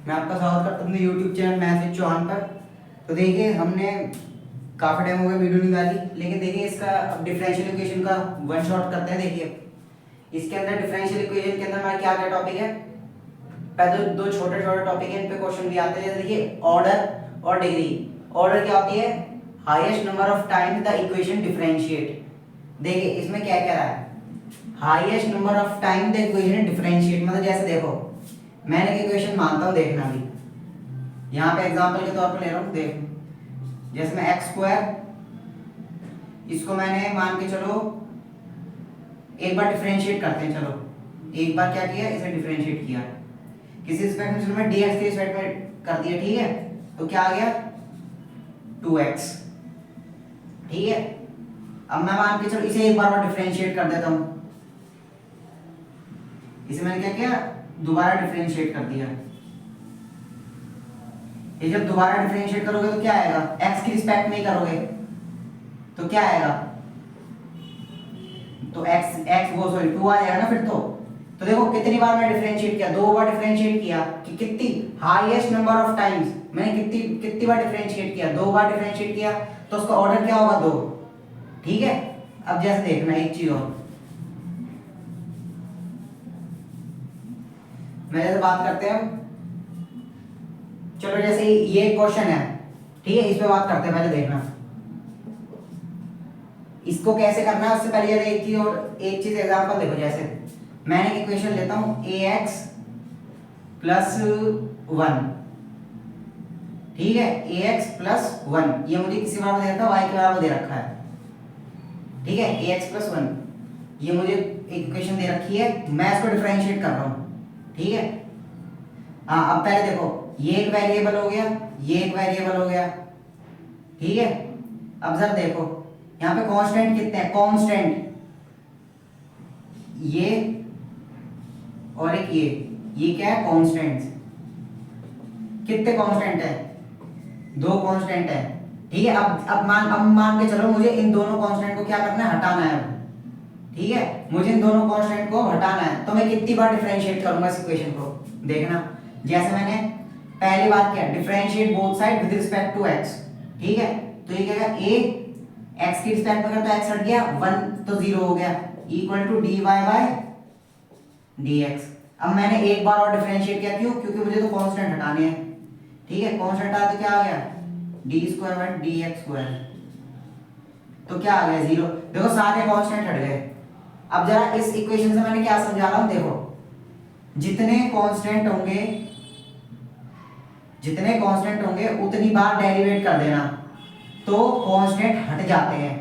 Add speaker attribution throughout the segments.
Speaker 1: मैं आपका स्वागत करता हूँ अपने YouTube channel math with Chauhan पर। तो देखिए हमने काफ़ी टाइम हो गया वीडियो निकाली, लेकिन देखिए इसका अब डिफरेंशियल इक्वेशन का वन शॉट करते हैं। देखिए इसके अंदर डिफरेंशियल इक्वेशन के अंदर हमारा क्या क्या टॉपिक है। पहले दो छोटे छोटे टॉपिक है, इन पे क्वेश्चन भी आते हैं। जैसे देखिए ऑर्डर और डिग्री। ऑर्डर क्या होती है? Highest number of time the equation differentiate. देखिए इसमें क्या कह रहा है, highest number of time the equation differentiate. मतलब जैसे देखो मैंने एक इक्वेशन मानता हूँ, देखना भी यहाँ पे एग्जांपल के तौर पे ले रहा हूँ। देख जैसे मैं एक्स स्क्वायर, इसको मैंने मान के चलो एक बार डिफरेंशिएट करते हैं। चलो एक बार क्या किया, इसे डिफरेंशिएट किया किसी रिस्पेक्ट में, चलो मैं dx के रिस्पेक्ट में कर दिया, ठीक है। तो क्या आ गया 2x, ठीक है। अब मैं मान के चलो इसे एक बार डिफरेंशिएट कर देता हूँ। इसे मैंने क्या किया, दोबारा डिफरेंशिएट कर दिया। ये जब दोबारा डिफरेंशिएट करोगे तो क्या आएगा, x की रिस्पेक्ट में करोगे तो क्या आएगा, तो x वो सॉरी 2 आ जाएगा ना फिर। तो देखो कितनी बार मैंने डिफरेंशिएट किया, 2 बार डिफरेंशिएट किया कि कितनी हाईएस्ट नंबर ऑफ टाइम्स मैंने कितनी बार डिफरेंशिएट किया, 2 बार डिफरेंशिएट किया, तो उसका ऑर्डर क्या होगा 2, ठीक है। अब जैसे देखना एक चीज और, मैं जैसे बात करते हैं, चलो जैसे ये क्वेश्चन है, ठीक है, इस पे बात करते हैं। पहले देखना इसको कैसे करना है। उससे पहले एक चीज एग्जांपल देखो। जैसे मैंने एक इक्वेशन लेता हूं ax प्लस 1, ठीक है, ax प्लस 1, ये मुझे किसी बराबर दे रखा है, y के बराबर दे रखा है, ठीक है। ax प्लस 1 ये मुझे एक इक्वेशन दे रखी है, मैं इसको डिफरेंशिएट कर रहा हूं, ठीक है। हाँ अब पहले देखो ये एक वेरिएबल हो गया, ये एक वेरिएबल हो गया, ठीक है। अब जरा देखो यहाँ पे कांस्टेंट कितने हैं, कांस्टेंट ये और एक ये क्या है, कांस्टेंट्स। कितने कांस्टेंट है, 2 कांस्टेंट है, ठीक है। अब मान के चलो मुझे इन दोनों कांस्टेंट को क्या करना है, हटाना है, ठीक है। मुझे इन दोनों कांस्टेंट को हटाना है, तो मैं कितनी बार डिफरेंशिएट करूंगा इस इक्वेशन को। देखना जैसे मैंने पहली बात किया, differentiate both side with respect to x, ठीक है। तो ये क्या है, a x की रिस्पेक्ट में तो x हट गया, 1 तो 0 हो गया, equal to dy by dx। अब मैंने एक बार और डिफरेंशिएट किया, क्यों, क्योंकि मुझे तो कांस्टेंट हटाने हैं, ठीक है। कांस्टेंट हटा तो क्या आ गया, d square by dx square, तो क्या आ गया 0। देखो सारे कांस्टेंट हट गए। अब जरा इस इक्वेशन से मैंने क्या समझा रहा हूं, देखो जितने कांस्टेंट होंगे उतनी बार डेरिवेट कर देना, तो कांस्टेंट हट जाते हैं।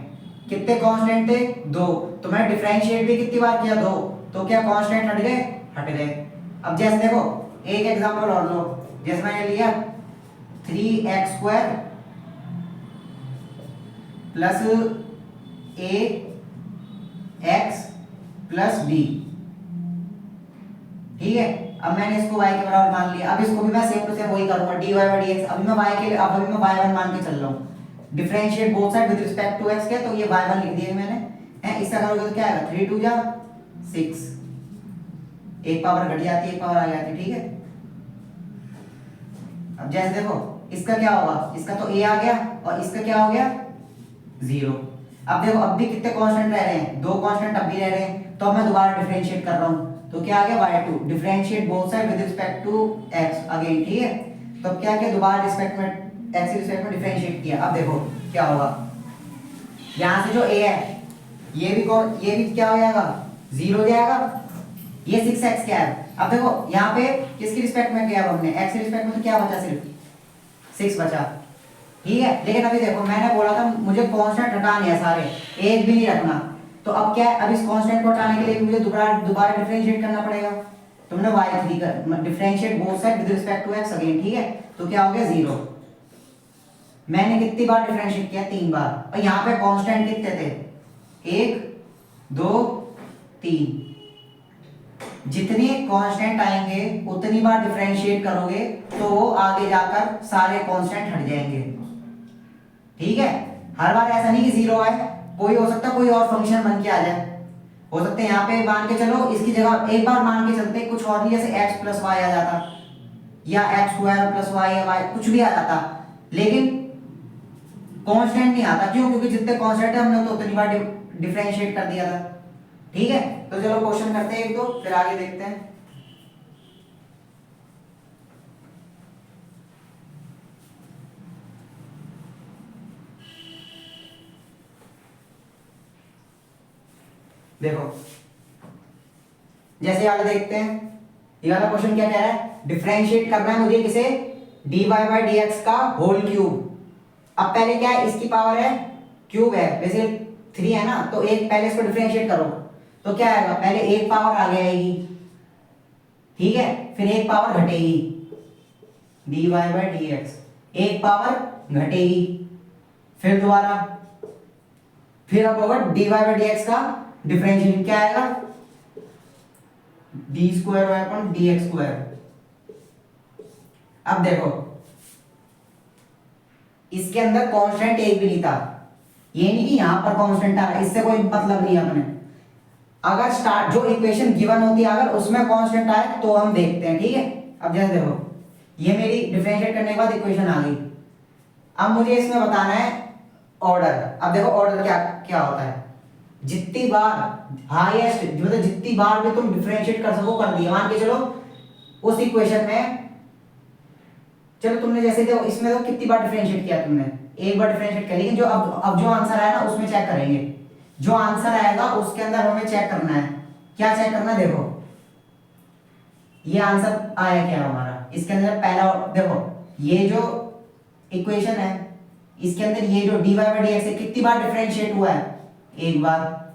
Speaker 1: कितने कांस्टेंट थे, 2, तो मैं डिफरेंशिएट भी कितनी बार किया, 2, तो क्या कांस्टेंट हट गए, हट गए। अब जैसे देखो एक एग्जांपल और लो, जैसे मैंने लिया 3x square plus ax plus b, ठीक है। अब मैंने इसको y के बराबर मान लिया। अब इसको भी मैं सेम टू सेम वही करूंगा, dy by dx। अभी मैं y1 मान के चल रहा हूँ, differentiate both side with respect to x के, तो ये y1 लिख दिया मैंने है। इसका करोगे तो क्या आएगा, 3 2 जा 6, एक पावर घट जाती है, एक पावर आ जाती है, ठीक है। अब जैसे देखो इसका क्या होगा, इसका तो a आ गया और इसका क्या हो गया 0। अब देखो अब भी कितने कांस्टेंट रह रहे हैं, 2 कांस्टेंट अब भी रह रहे हैं, तो अब मैं दोबारा डिफरेंशिएट कर रहा हूँ, तो क्या आ गया y2, differentiate both side with respect to x again, ठीक है। तो अब क्या किया, दोबारा रिस्पेक्ट में x के रिस्पेक्ट में डिफरेंशिएट किया। अब देखो क्या होगा, यहां से जो a है ये भी क्या हो जाएगा, 0 हो जाएगा। ये 6x क्या है, अब देखो यहाँ पे किसकी रिस्पेक्ट में किया हमने, x के रिस्पेक्ट में, तो क्या बचा, सिर्फ 6 बचा, ठीक है। लेकिन अभी देखो मैंने बोला था मुझे कांस्टेंट हटाने हैं सारे, एक भी नहीं रखना। तो अब क्या है, अब इस कांस्टेंट को हटाने के लिए मुझे दोबारा डिफरेंशिएट करना पड़ेगा। तो मैंने y3 का differentiate both side with respect to x again, ठीक है। तो क्या हो गया 0। मैंने कितनी बार डिफरेंशिएट किया, 3 बार। और यहाँ पे कांस्टेंट कितने थे, 1 2 3। जितने कांस्टेंट आएंगे उतनी बार डिफरेंशिएट करोगे तो वो आगे जाकर सारे कांस्टेंट हट जाएंगे, ठीक है। हर बार ऐसा नहीं कि 0 आए, कोई हो सकता है कोई और फंक्शन बन के आ जाए, हो सकता है यहाँ पे मान के चलो इसकी जगह एक बार मान के चलते कुछ और नहीं, जैसे x प्लस वाई आ जाता, या एक्स स्क्वायर प्लस वाई या वाई कुछ भी आ जाता, लेकिन कांस्टेंट नहीं आता। क्यों? क्योंकि जितने कांस्टेंट है हमने तो उतनी बार डिफरेंशिएट कर दिया था। ठीक है, तो चलो क्वेश्चन करते हैं एक दो, फिर आगे देखते हैं। देखो जैसे वाला देखते हैं, ये वाला क्वेश्चन क्या कह रहा है, डिफरेंशिएट करना है मुझे किसे, dy बाई डी एक्स का होल क्यूब। अब पहले क्या है, इसकी पावर है क्यूब है, वैसे 3 है ना, तो एक पहले इसको डिफरेंशिएट करो तो क्या आएगा, पहले एक पावर आगे आएगी, ठीक है, फिर एक पावर घटेगी, dy बाई डी एक्स, एक पावर घटेगी, फिर दोबारा, फिर अब होगा dy बाई डी एक्स का डिफरेंशिएशन, क्या आएगा, d square y upon d x square. अब देखो इसके अंदर कांस्टेंट एक भी नहीं था, ये नहीं कि यहां पर कांस्टेंट आ रहा है, इससे कोई मतलब नहीं है अपने। अगर स्टार्ट जो इक्वेशन गिवन होती है अगर उसमें कांस्टेंट आए तो हम देखते हैं, ठीक है। अब जैसे देखो ये मेरी डिफरेंशिएट करने के बाद इक्वेशन आ गई, अब मुझे इसमें बताना है ऑर्डर। अब देखो ऑर्डर क्या क्या होता है, जितनी बार हाईएस्ट मतलब जितनी बार भी तुम डिफरेंशिएट कर सको कर दिया। मान के चलो उस इक्वेशन में, चलो तुमने जैसे देखो इसमें तो कितनी बार डिफरेंशिएट किया तुमने, एक बार डिफरेंशिएट किया, लेकिन जो अब जो आंसर आया ना उसमें चेक करेंगे, जो आंसर आएगा उसके अंदर हमें चेक करना है, क्या चेक करना है, देखो ये आंसर आया क्या हमारा, इसके अंदर पहला देखो ये जो इक्वेशन है इसके अंदर ये जो dy बाई डी एक्स है कितनी बार डिफरेंशिएट हुआ है, एक बार,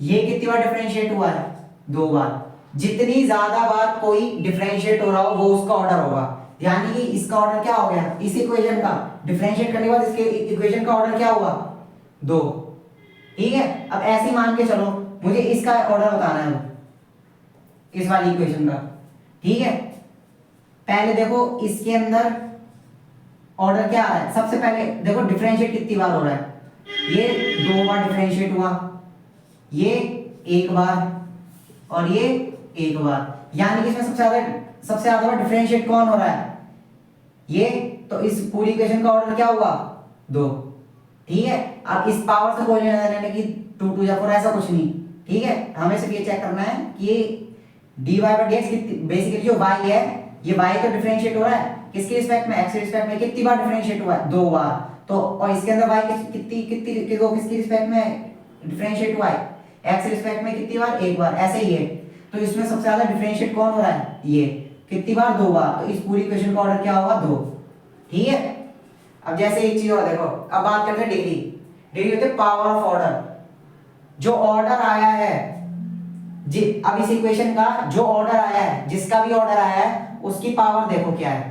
Speaker 1: ये कितनी बार डिफरेंशिएट हुआ है, 2 बार। जितनी ज्यादा बार कोई डिफरेंशिएट हो रहा हो वो उसका ऑर्डर होगा, यानी कि इसका ऑर्डर क्या हो गया, इस इक्वेशन का डिफरेंशिएट करने के बाद इसके इक्वेशन का ऑर्डर क्या हुआ, 2, ठीक है। अब ऐसे ही मान के चलो मुझे इसका ऑर्डर बताना है, इस वाली इक्वेशन का, ठीक है। पहले देखो इसके अंदर ऑर्डर क्या आ रहा है, सबसे पहले देखो डिफरेंशिएट कितनी बार हो रहा है, ये 2 बार डिफरेंशिएट हुआ, ये 1 बार और ये 1 बार, यानी कि इसमें सबसे ज्यादा बार डिफरेंशिएट कौन हो रहा है, ये। तो इस पूरी इक्वेशन का ऑर्डर क्या हुआ, 2, ठीक है। अब इस पावर से कोई लेना देना कि 2 2 या 4 ऐसा कुछ नहीं, ठीक है। हमें सिर्फ ये चेक करना है कि dy by d x basically जो y है, ये y तो डिफरेंशिएट हो रहा है किसके रिस्पेक्ट में, x के रिस्पेक्ट में, कितनी बार डिफरेंशिएट हुआ है, 2 बार। तो और इसके अंदर y कितनी कितनी किसके रिस्पेक्ट में डिफरेंशिएट हुआ है, x के रिस्पेक्ट में कितनी बार, 1 बार, ऐसे ही है। तो इसमें सबसे ज्यादा डिफरेंशिएट कौन हो रहा है, ये, कितनी बार, 2 बार। तो इस पूरी इक्वेशन का ऑर्डर क्या होगा, 2, ठीक है। अब जैसे एक चीज और देखो, अब बात करते हैं डिग्री। डिग्री होती है पावर ऑफ ऑर्डर, जो ऑर्डर आया है जी, अब इस इक्वेशन का जो ऑर्डर आया है, जिसका भी ऑर्डर आया है उसकी पावर देखो क्या है,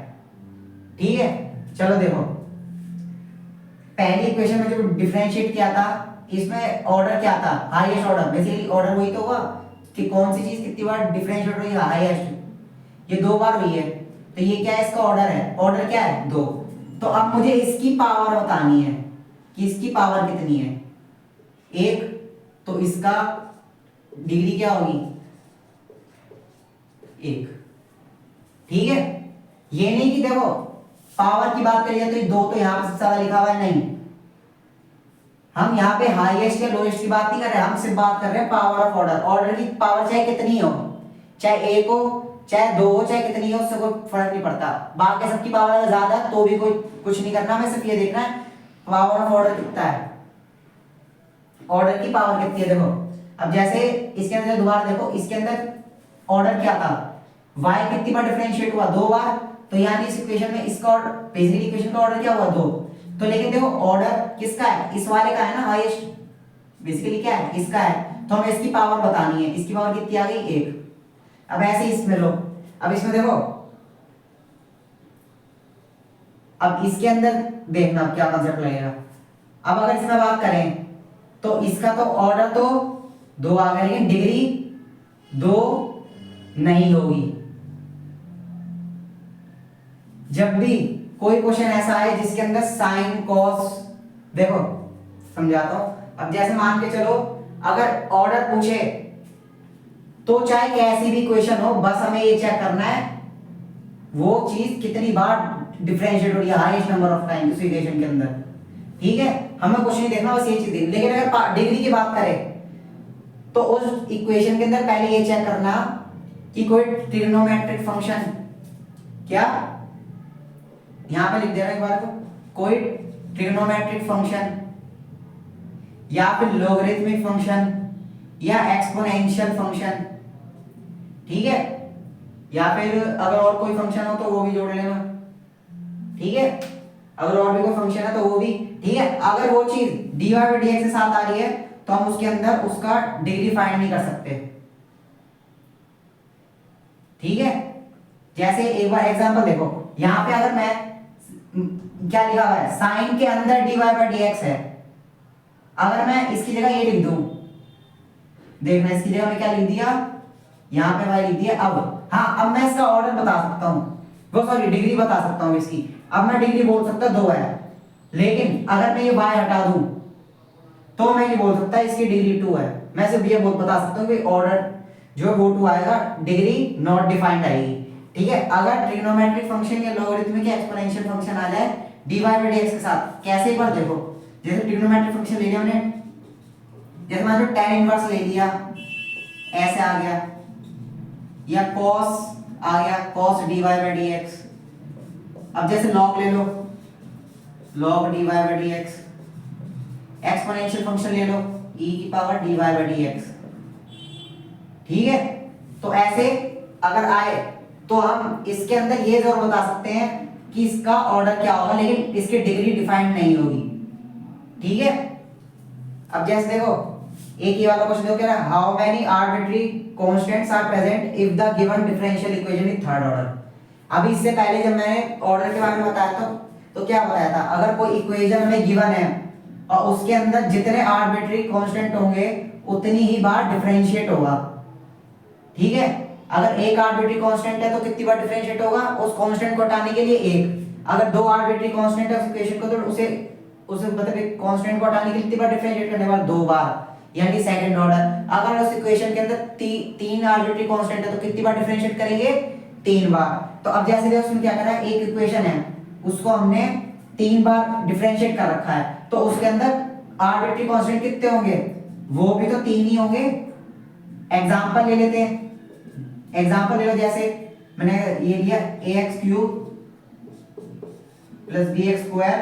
Speaker 1: ठीक है। चलो देखो पहली इक्वेशन में जो डिफरेंशिएट किया था इसमें ऑर्डर क्या था, हाईएस्ट ऑर्डर। बेसिकली ऑर्डर वही तो हुआ कि कौन सी चीज कितनी बार डिफरेंशिएट हुई है, हाईएस्ट, ये 2 बार हुई है, तो ये क्या है, इसका ऑर्डर है, ऑर्डर क्या है, 2। तो अब मुझे इसकी पावर बतानी है कि इसकी पावर कितनी है, 1, तो इसका डिग्री क्या होगी, 1, ठीक है। ये नहीं कि देखो पावर की बात करिए तो 2 तो यहां पर सबसे ज्यादा लिखा हुआ है, नहीं, हम यहाँ पे हाईएस्ट या लोएस्ट की बात नहीं कर रहे, हम सिर्फ बात कर रहे हैं पावर ऑफ ऑर्डर। ऑर्डर की पावर चाहे कितनी हो, चाहे 1 हो चाहे 2 हो चाहे कितनी हो, उससे कोई फर्क नहीं पड़ता। बाकी सबकी पावर अगर ज्यादा है तो भी कोई कुछ नहीं करना, हमें सिर्फ ये देखना है पावर ऑफ ऑर्डर कितना है, ऑर्डर की पावर कितनी है। देखो अब जैसे इसके अंदर दोबारा देखो, इसके अंदर ऑर्डर क्या था, y कितनी बार डिफरेंशिएट हुआ, 2 बार। तो यानी इस इक्वेशन में इसका ऑर्डर, बेसिकली इक्वेशन का ऑर्डर क्या हुआ, 2। तो लेकिन देखो ऑर्डर किसका है, इस वाले का है ना, हाईएस्ट बेसिकली क्या है, इसका है। तो हमें इसकी पावर बतानी है, इसकी पावर कितनी आ गई, 1। अब ऐसे इसमें लो, अब इसमें देखो, अब इसके अंदर देखना क्या कंसेप्ट लगेगा। अब अगर इसमें बात करें तो इसका तो ऑर्डर तो 2 आ गया, लेकिन डिग्री 2 नहीं होगी। जब भी कोई क्वेश्चन ऐसा है जिसके अंदर साइन कॉस, देखो समझाता हूं। अब जैसे मान के चलो अगर ऑर्डर पूछे तो चाहे कैसी भी क्वेश्चन हो, बस हमें ये चेक करना है वो चीज कितनी बार डिफरेंशिएट हो रही है, हाईएस्ट नंबर ऑफ टाइम उस इक्वेशन के अंदर। ठीक है, हमें कुछ नहीं देखना, बस ये चीज देखनी। लेकिन अगर डिग्री की बात करें तो उस इक्वेशन के अंदर पहले ये चेक करना कि कोई ट्रिग्नोमेट्रिक फंक्शन, क्या यहां पे लिख दे रहा है एक बार को, कोई ट्रिग्नोमेट्रिक फंक्शन या फिर लॉगरिथमिक फंक्शन या एक्सपोनेंशियल फंक्शन, ठीक है, या फिर अगर और कोई फंक्शन हो तो वो भी जोड़ लेना। ठीक है, अगर और भी कोई फंक्शन है तो वो भी। ठीक है, अगर वो चीज dy बाई dx के साथ आ रही है तो हम उसके अंदर उसका डिग्री फाइंड नहीं कर सकते। ठीक है, जैसे एक बार एग्जांपल देखो, यहां पे अगर मैं क्या लिखा हुआ है, साइन के अंदर dy बाई dx है, अगर मैं इसकी जगह ये लिख दूं, देखना इसकी जगह मैं क्या लिख दिया, यहां पे y लिख दिया। अब हाँ, अब मैं इसका ऑर्डर बता सकता हूं, वो सॉरी डिग्री बता सकता हूं इसकी। अब मैं डिग्री बोल सकता 2 है, लेकिन अगर मैं ये y हटा दूं तो मैं नहीं बोल सकता इसकी डिग्री 2 है। मैं सिर्फ ये बता सकता हूं कि ऑर्डर जो वो 2 आएगा, डिग्री नॉट डिफाइंड आएगी। ठीक है, अगर ट्रिग्नोमेट्रिक फंक्शन या लॉगरिथमिक या एक्सपोनेंशियल फंक्शन आ जाए dy बाई dx के साथ, कैसे एक बार देखो, जैसे ट्रिग्नोमेट्रिक फंक्शन ले लिया हमने, जैसे मान लो tan इनवर्स ले लिया, ऐसे आ गया, या cos आ गया, cos dy बाई dx। अब जैसे log ले लो, log dy by dx, exponential function ले लो, e की पावर dy बाई dx। ठीक है, तो ऐसे अगर आए तो हम इसके अंदर ये जरूर बता सकते हैं कि इसका ऑर्डर क्या होगा, लेकिन इसकी डिग्री डिफाइंड नहीं होगी। ठीक है, अब जैसे देखो एक ये वाला क्वेश्चन देखो, क्या है, how many arbitrary constants are present if the given differential equation is third order. अभी इससे पहले जब मैंने ऑर्डर के बारे में बताया था तो क्या बताया था, अगर कोई इक्वेशन हमें गिवन है और उसके अंदर जितने आर्बिट्री कांस्टेंट होंगे उतनी ही बार डिफरेंशिएट होगा। ठीक है, अगर एक आर्बिट्री कांस्टेंट है तो कितनी बार डिफरेंशिएट होगा, उस कांस्टेंट को हटाने के लिए एक। अगर 2 आर्बिट्री कांस्टेंट है उस इक्वेशन को, तो उसे मतलब एक कांस्टेंट को हटाने के लिए कितनी बार डिफरेंशिएट करने वाला, 2 बार, यानी सेकंड ऑर्डर। अगर उस इक्वेशन के अंदर 3 आर्बिट्री कांस्टेंट है तो कितनी बार डिफरेंशिएट करेंगे, 3 बार। तो अब जैसे देखो उसमें क्या करा है, एक इक्वेशन है उसको हमने 3 बार डिफरेंशिएट कर रखा है, तो उसके अंदर आर्बिट्री कांस्टेंट कितने होंगे, वो भी तो 3 ही होंगे। एग्जांपल ले लेते हैं, एग्जांपल ले लो, जैसे मैंने ये लिया ax cube plus bx square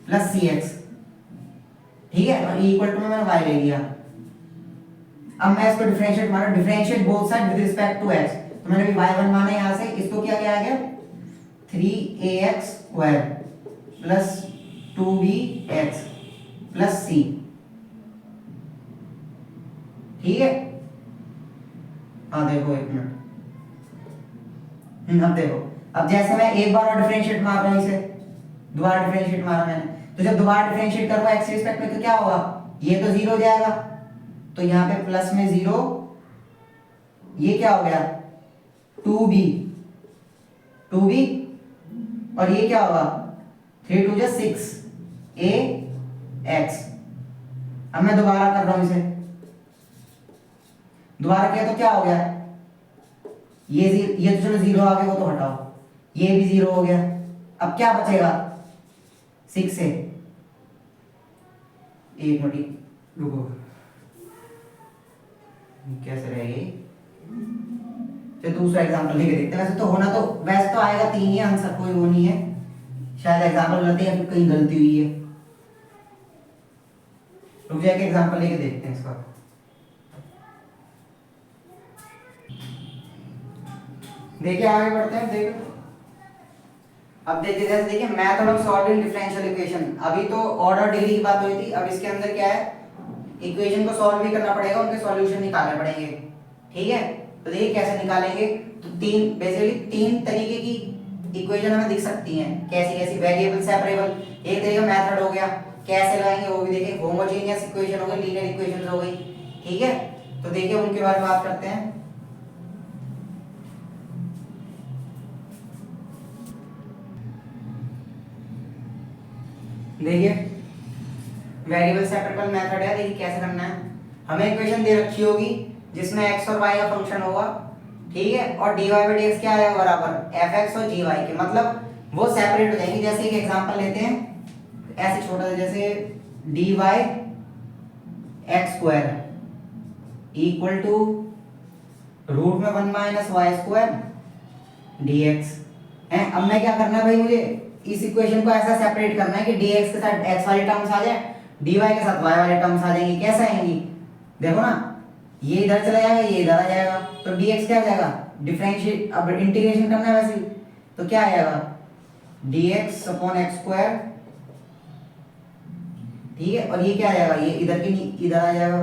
Speaker 1: plus cx। ठीक है, और इक्वल टू में मैंने y ले लिया। अब मैं इसको डिफरेंशिएट माना, differentiate both side with respect to x, तो मैंने भी y1 माना, यहां से इसको क्या आ गया 3ax square plus 2bx plus c। ठीक है, हाँ देखो एक मिनट, अब देखो, अब जैसे मैं एक बार और डिफरेंशिएट मार रहा हूं, इसे दोबारा डिफरेंशिएट मारा मैंने, तो जब दोबारा डिफरेंशिएट करूंगा x रिस्पेक्ट में तो क्या होगा, ये तो 0 हो जाएगा, तो यहाँ पे प्लस में 0, ये क्या हो गया 2b, और ये क्या होगा 3 2 जा 6 ax। अब मैं दोबारा कर रहा हूं इसे, दोबारा किया तो क्या हो गया, ये तो चलो 0 आ गया, वो तो हटाओ, ये भी 0 हो गया। अब क्या बचेगा 6 से, एक मिनट रुको, कैसे रहेगी, चलो दूसरा एग्जांपल लेके देखते हैं। वैसे तो होना तो वैसे तो आएगा 3 ही आंसर, कोई वो नहीं है, शायद एग्जांपल गलती है, फिर कहीं गलती हुई है। रुक जाके एग्जांपल लेके देखते हैं इसका। देखिए आगे बढ़ते हैं, देखो अब देखिए, जैसे देखिए method of solving differential equation, अभी तो ऑर्डर डिग्री की बात हुई थी, अब इसके अंदर क्या है, इक्वेशन को सॉल्व भी करना पड़ेगा, उनके सॉल्यूशन निकालने पड़ेंगे। ठीक है, तो देखिए कैसे निकालेंगे, तो बेसिकली 3 तरीके की इक्वेशन हमें दिख सकती हैं, कैसी कैसी, वेरिएबल सेपरेबल, एक तरीका मेथड हो गया, कैसे लगाएंगे वो भी देखिए, होमोजेनियस इक्वेशन हो गई, लीनियर इक्वेशन हो गई। ठीक है, तो देखिए उनके बारे में बात करते हैं। देखिए वेरिएबल सेपरेबल मेथड है, देखिए कैसे करना है। हमें इक्वेशन दे रखी होगी जिसमें x और y का फंक्शन होगा, ठीक है, और dy बाई डी एक्स क्या आएगा बराबर एफ एक्स और जी वाई के, मतलब वो सेपरेट हो जाएंगे। जैसे एक एग्जांपल लेते हैं, ऐसे छोटा सा, जैसे d y x square equal to root में 1 माइनस वाई स्क्वायर डी एक्स है। अब मैं क्या करना है भाई, मुझे इस इक्वेशन को ऐसा सेपरेट करना है कि dx के साथ x वाले टर्म्स आ जाए, dy के साथ y वाले टर्म्स आ जाएंगे। कैसे आएंगी देखो ना, ये इधर चला जाएगा, ये इधर आ जाएगा, तो dx क्या आ जाएगा डिफरेंशिएट, अब इंटीग्रेशन करना है वैसे ही, तो क्या आ जाएगा dx अपॉन एक्स स्क्वायर, ठीक है, और ये क्या आ जाएगा, ये इधर की इधर आ जाएगा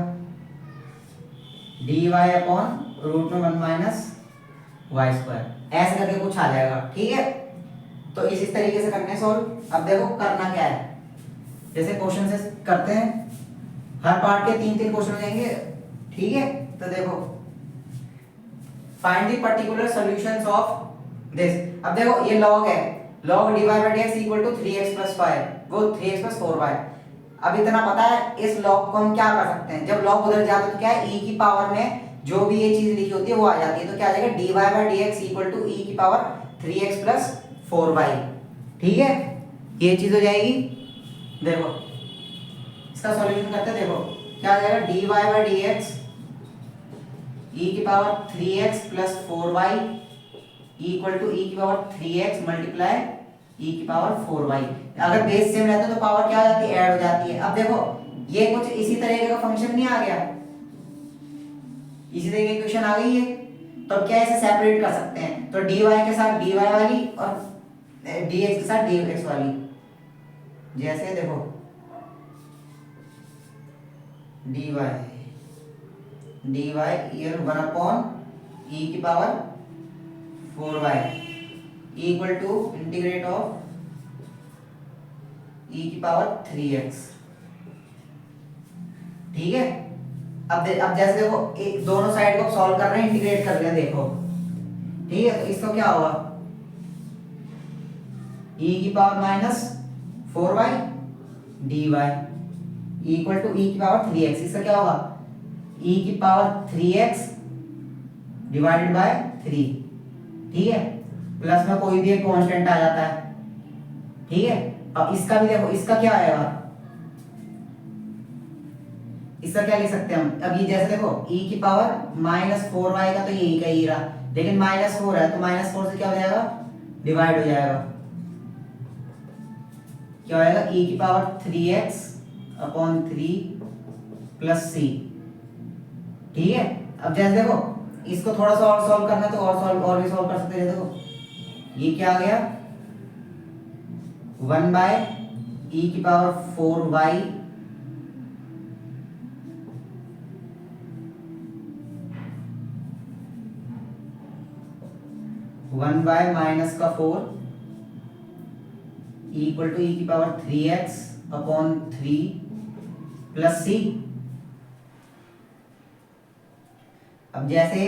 Speaker 1: dy अपॉन रूट में 1 माइनस वाई स्क्वायर, ऐसे करके कुछ आ जाएगा। ठीक है, तो इस तरीके से करने सॉल्व। अब देखो करना क्या है, जैसे क्वेश्चन से करते हैं, हर पार्ट के 3-3 क्वेश्चन हो जाएंगे। ठीक है, तो देखो find the particular solutions of this. अब देखो ये लॉग है, log dy by dx equal to 3x plus 5, वो 3x plus 4y। अब इतना पता है, इस लॉग को हम क्या कर सकते हैं, जब लॉग उधर जाता है तो क्या है, e की पावर में जो भी ये चीज लिखी होती है वो आ जाती है, तो क्या आ जाएगा dy by dx equal to e की पावर 3x plus 4y। ठीक है, ये चीज हो जाएगी। देखो इसका सॉल्यूशन करते हैं, देखो क्या आ जाएगा dy by dx e की power 3x plus 4y equal to e की पावर 3x मल्टीप्लाई e की पावर 4y। अगर बेस सेम रहता तो पावर क्या हो जाती है, ऐड हो जाती है। अब देखो ये कुछ इसी तरीके का फंक्शन नहीं आ गया, इसी तरीके की इक्वेशन आ गई है, तो अब क्या इसे सेपरेट कर सकते हैं, तो dy के साथ dy वाली और dx के साथ dx वाली। जैसे देखो dy ये 1 अपॉन e की power 4y equal to integrate of e की पावर 3x। ठीक है, अब जैसे देखो दोनों साइड को सॉल्व कर रहे हैं, इंटीग्रेट कर रहे हैं, देखो ठीक है, तो इसको क्या होगा e की power minus 4y dy equal to e की पावर 3x। इसका क्या होगा e की पावर 3x डिवाइडेड बाय 3। ठीक है, प्लस में कोई भी एक कांस्टेंट आ जाता है। ठीक है, अब इसका भी देखो, इसका क्या आएगा, इसका क्या लिख सकते हैं हम, अब ये जैसे देखो e की पावर माइनस 4y का तो यही का ही रहा, लेकिन माइनस 4 है तो माइनस 4 से क्या हो जाएगा डिवाइड हो जाएगा, क्या हो जाएगा e की power 3x upon 3 plus c। ठीक है, अब जैसे देखो इसको थोड़ा सा और सॉल्व करना है तो और भी सॉल्व कर सकते हैं। देखो ये क्या आ गया 1 बाय e की power 4y one by minus का 4 इक्वल टू e की power 3x upon 3 plus c। अब जैसे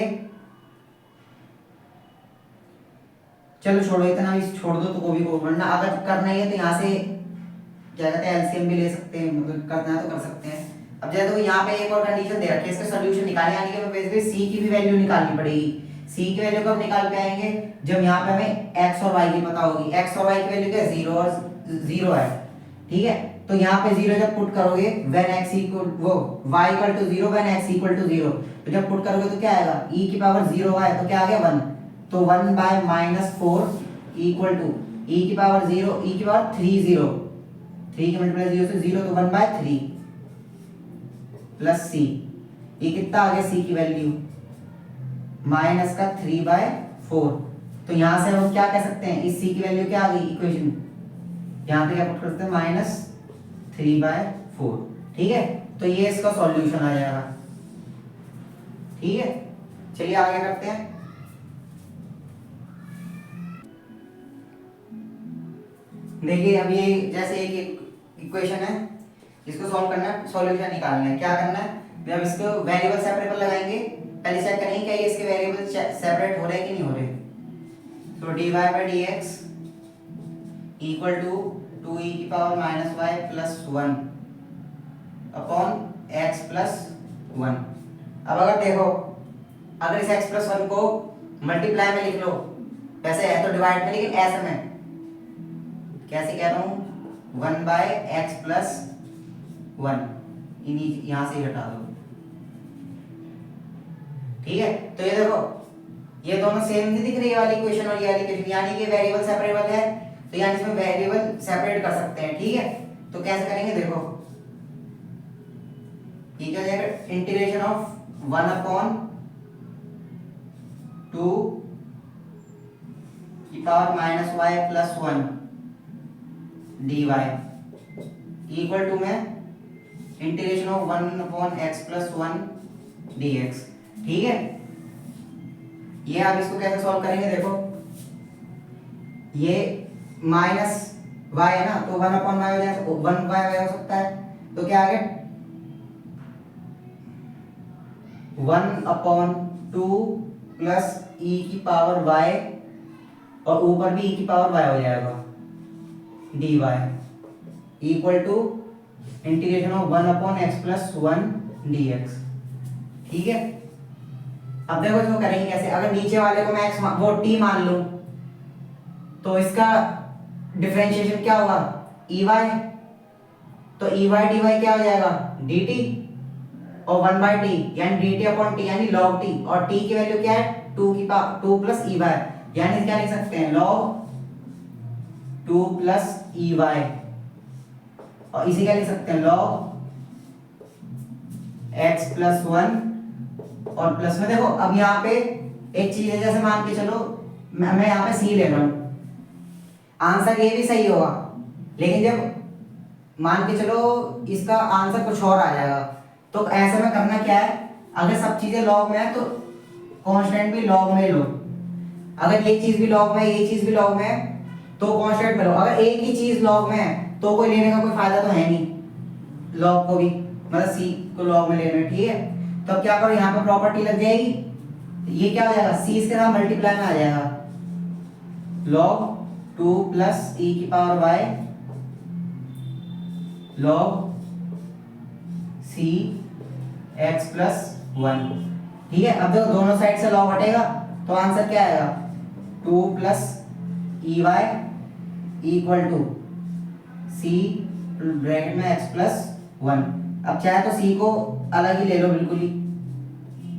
Speaker 1: चलो छोड़ो, इतना भी छोड़ दो तो कोई भी को, वरना अगर करना ही है तो यहाँ से क्या कहते हैं एलसीएम भी ले सकते हैं, मतलब करना है तो कर सकते हैं। अब जैसे तो यहाँ पे एक और कंडीशन दे रखी है, इसका सॉल्यूशन निकालने आने के बेसिकली सी की भी वैल्यू निकालनी पड़ेगी। सी की वैल्यू कब निकाल के आएंगे, जब यहाँ पे हमें एक्स और वाई की पता होगी। एक्स और वाई की वैल्यू क्या है 0 और 0 है। ठीक है, तो यहाँ पे 0 जब पुट करोगे व्हेन x इक्वल वो y equal to 0 when x equal to 0, तो जब पुट करोगे तो क्या आएगा e की पावर 0 है तो क्या आ गया 1, तो 1 by minus 4 equal to e की पावर 0 e की पावर 3 0 3 के मल्टीप्लाई 0 से 0 तो 1 बाय 3 प्लस c। ये कितना आ गया c की वैल्यू माइनस का 3 बाय 4। तो यहाँ से हम क्या कह सकते हैं, इस c की वैल्यू क्या आ गई इक्वेशन, यहाँ पे क्या पुट करते हैं माइनस 3 बाय 4। ठीक है, तो ये इसका सॉल्यूशन आ जाएगा। ठीक है, चलिए आगे करते हैं। देखिए अब ये जैसे एक इक्वेशन है, इसको सॉल्व करना है, सॉल्यूशन निकालना है। क्या करना है, जब इसको वेरिएबल सेपरेबल लगाएंगे, पहले चेक करेंगे क्या इसके वेरिएबल सेपरेट हो रहे हैं कि नहीं हो रहे। तो dy by dx equal to 2e की power minus y plus 1 upon x plus 1। अब अगर देखो, अगर इस x प्लस 1 को मल्टीप्लाई में लिख लो, वैसे है तो डिवाइड में, लेकिन ऐसे में कैसे कह रहा हूँ, 1/x+1 यहां से घटा दो। ठीक है, तो ये देखो ये दोनों सेम नहीं दिख रही, ये वाली इक्वेशन और ये वाली इक्वेशन, यानी कि वेरिएबल सेपरेबल है, तो यानी इसमें वेरिएबल सेपरेट कर सकते हैं। ठीक है, तो कैसे करेंगे देखो, ये क्या हो जाएगा, इंटीग्रेशन ऑफ 1/2 की power -y+1 dy equal to में इंटीग्रेशन ऑफ 1/x+1 dx। ठीक है, ये आप इसको कैसे सॉल्व करेंगे देखो, ये माइनस y है ना, तो 1/y हो जाएगा, 1/y हो सकता है, तो क्या आ गया 1/2 प्लस e की पावर y, और ऊपर भी e की पावर y हो जाएगा dy equal to integration of 1/x+1 dx। ठीक है, अब देखो इसको करेंगे कैसे, अगर नीचे वाले को मैं x वो t मान लूं, तो इसका डिफरेंशिएशन क्या होगा, ey, तो ey dy क्या हो जाएगा dt, और 1/t यानी dt/t यानी log t, और t की वैल्यू क्या है 2 + ey, यानी क्या लिख सकते हैं log 2 + ey, और इसी क्या लिख सकते हैं log x+1, और प्लस में देखो अब यहाँ पे एक चीज है, जैसे मान के चलो मैं यहाँ पे c ले रहा हूँ, आंसर ये भी सही होगा, लेकिन जब मान के चलो इसका आंसर कुछ और आ जाएगा, तो ऐसे में करना क्या है, अगर सब चीजें लॉग में है तो कांस्टेंट भी लॉग में लो, अगर ये चीज भी लॉग में है, ये चीज भी लॉग में है, तो कांस्टेंट में लो, अगर एक ही चीज लॉग में है तो कोई लेने का कोई फायदा तो है नहीं, लॉग को भी मतलब c को लॉग में लेना है। ठीक है, तो अब क्या करो, यहाँ पे प्रॉपर्टी लग जाएगी, ये क्या हो जाएगा c इसके साथ मल्टीप्लाई में आ जाएगा, log 2 + e की power y log c x+1। ठीक है, अब देखो दोनों साइड से log हटेगा, तो आंसर क्या आएगा 2 + ey equal to c bracket में x+1। अब चाहे तो c को अलग ही ले लो बिल्कुल ही,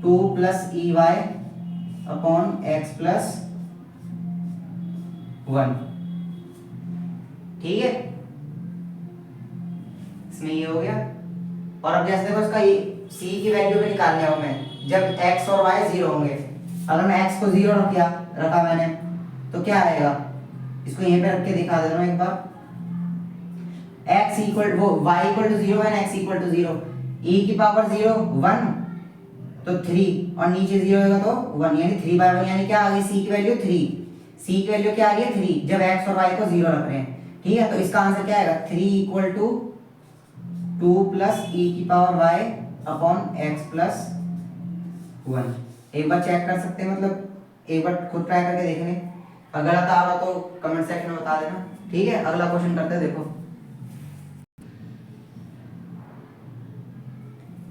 Speaker 1: 2 + ey/x+1। ठीक है, इसमें ये हो गया, और अब जैसे देखो इसका c की वैल्यू भी निकालने हो मैं, जब x और y 0 होंगे, अगर मैं x को 0 रखा मैंने, तो क्या आएगा, इसको यहीं पे रख के दिखा देता हूँ एक बार, x इक्वल वो y इक्वल टू 0 है ना, x इक्वल टू 0, e की पावर 0 1 तो 3, और नीचे 0 होगा तो 1, यानी 3/1, यानी क्या आ गई c की वैल्यू 3, c की वैल्यू क्या आ गई 3, जब x और y को 0 रख रहे हैं। ठीक है, तो इसका आंसर क्या आएगा 3 इक्वल टू 2 + e की पावर y/x+1। एक बार चेक कर सकते हैं, मतलब एक बार खुद ट्राई करके देख लें, अगर गलत आ रहा तो कमेंट सेक्शन में बता देना। ठीक है, अगला क्वेश्चन करते हैं, देखो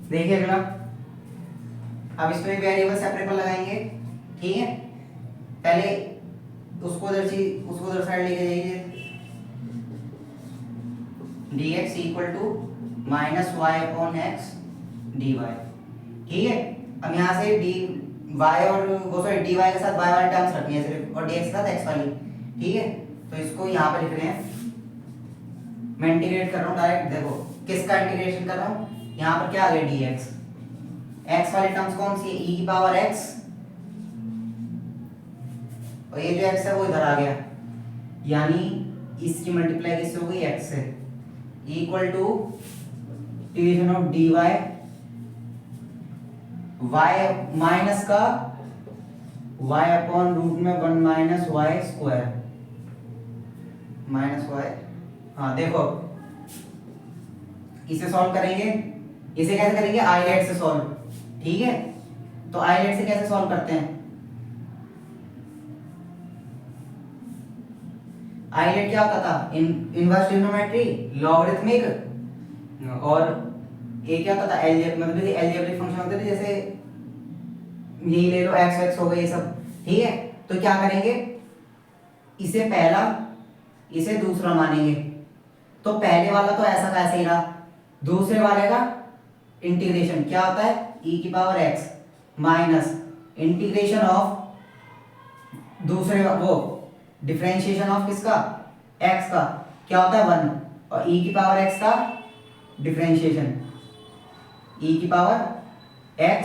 Speaker 1: देखिए अगला, अब इसमें वेरिएबल सेपरेबल लगाएंगे। ठीक है, पहले उसको उधर साइड लेके जाइए, dx equal to -y/x dy। ठीक है, अब यहाँ से dy और वो सॉरी dy के साथ y वाली टर्म्स रखनी है सिर्फ, और dx के साथ x वाली। ठीक है, तो इसको यहाँ पे लिख रहे हैं, मैं इंटीग्रेट कर रहा हूँ डायरेक्ट, देखो किसका इंटीग्रेशन कर रहा हूँ, यहाँ पर क्या आ गया dx, x वाली टर्म्स कौन सी है e की पावर x, और ये जो x है वो इधर आ गया, यानी इसकी मल्टीप्लाई किससे हो गई x से, equal to division of dy y minus का y/√1 -y² -y। हाँ देखो इसे सॉल्व करेंगे, इसे कैसे करेंगे आइलेट से सॉल्व। ठीक है, तो आइलेट से कैसे सॉल्व करते हैं, आइलेट क्या होता था, इनवर्स ट्रिग्नोमेट्री, लॉगरिथमिक, और ये क्या होता था अलजेब्रिक, मतलब अलजेब्रिक फंक्शन होते थे, जैसे यही ले लो x x हो गए ये सब। ठीक है, तो क्या करेंगे, इसे पहला इसे दूसरा मानेंगे। तो पहले वाला तो ऐसा का ऐसा ही रहा, दूसरे वाले का इंटीग्रेशन क्या होता है, e की power x minus integration of दूसरे वो डिफरेंशिएशन ऑफ किसका, x का क्या होता है 1, और e की पावर x का डिफरेंशिएशन e की पावर x